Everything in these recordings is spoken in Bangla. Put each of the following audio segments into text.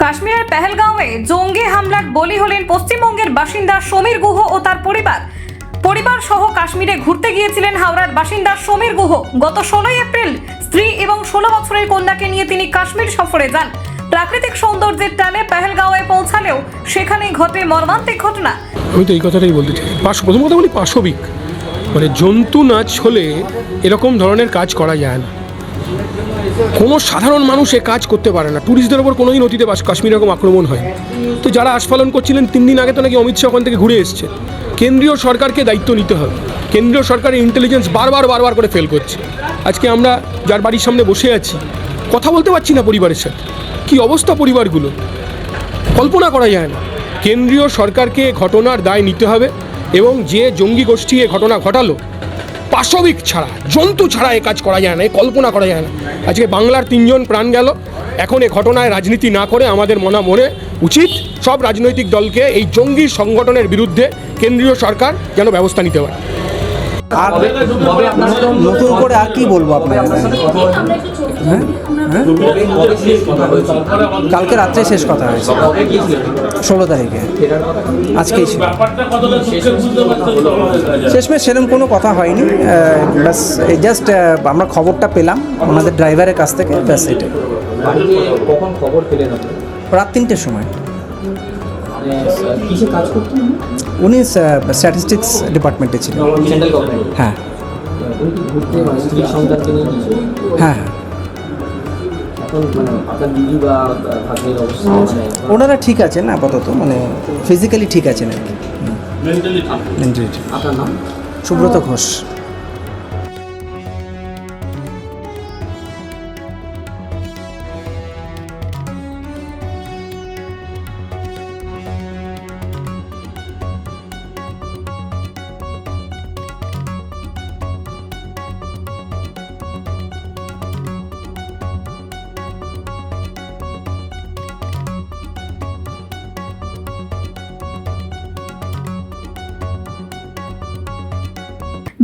কাশ্মীরের পেহেলগাঁওয়ে জঙ্গি হামলার বলি হলেন পশ্চিমবঙ্গের বাসিন্দা সমীর গুহ ও তার পরিবার সহ কাশ্মীরে ঘুরতে গিয়েছিলেন হাওড়ার বাসিন্দা সমীর গুহ। গত 16 এপ্রিল স্ত্রী এবং 16 বছরের কন্যাকে নিয়ে তিনি কাশ্মীর সফরে যান। প্রাকৃতিক সৌন্দর্যের টানে পেহেলগাঁওয়ে পৌঁছালেও সেখানেই ঘটে মর্মান্তিক ঘটনা। আমি তো এই কথাটাই বলতে চাই। প্রথম কথা বলি, পাশবিক মানে জন্তু নাচ হলে এরকম ধরনের কাজ করা যায় না। কোনো সাধারণ মানুষ এ কাজ করতে পারে না। ট্যুরিস্টদের ওপর কোনোদিন অতীতে কাশ্মীর এরকম আক্রমণ হয়। তো যারা আস্ফালন করছিলেন 3 দিন আগে তো নাকি অমিত শাহ ওখান থেকে ঘুরে এসছে। কেন্দ্রীয় সরকারকে দায়িত্ব নিতে হবে। কেন্দ্রীয় সরকারের ইন্টেলিজেন্স বারবার করে ফেল করছে। আজকে আমরা যার বাড়ির সামনে বসে আছি, কথা বলতে পারছি না পরিবারের সাথে। কী অবস্থা পরিবারগুলো, কল্পনা করা যায় না। কেন্দ্রীয় সরকারকে ঘটনার দায় নিতে হবে এবং যে জঙ্গি গোষ্ঠী এ ঘটনা ঘটালো, পাশবিক ছাড়া, জন্তু ছাড়া এ কাজ করা যায় না, এ কল্পনা করা যায় না। আজকে বাংলার 3 জন প্রাণ গেল। এখন এ ঘটনায় রাজনীতি না করে আমাদের মনে উচিত সব রাজনৈতিক দলকে এই জঙ্গি সংগঠনের বিরুদ্ধে কেন্দ্রীয় সরকার যেন ব্যবস্থা নিতে পারে। আর নতুন করে আর কি বলবো আপনার, কালকে রাত্রে শেষ কথা হয়েছে, 16 তারিখে। আজকেই ছিল শেষমেশ, সেরকম কোনো কথা হয়নি। ব্যাস এই জাস্ট আমরা খবরটা পেলাম ওনাদের ড্রাইভারের কাছ থেকে, ব্যাস এটাই। কখন খবর পেলেন আপনি? রাত 3টের সময়। কিসে কাজ করতেন উনি স্ট্যাটিস্টিক্স ডিপার্টমেন্টে ছিলেন। Central government? হ্যাঁ উনি কি ঘুরতে মানে স্ত্রী সন্তানকে নিয়ে গিয়েছিলেন? হ্যাঁ। এখন মানে আপনার দিদি বা ভাগ্নের অবস্থা মানে ওনারা ঠিক আছেন আপাতত, মানে ফিজিক্যালি ঠিক আছেন আর কি। মেন্টালি। আপনার নাম? সুব্রত ঘোষ।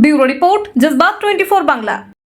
Bureau report, জজবাত 24 Bangla.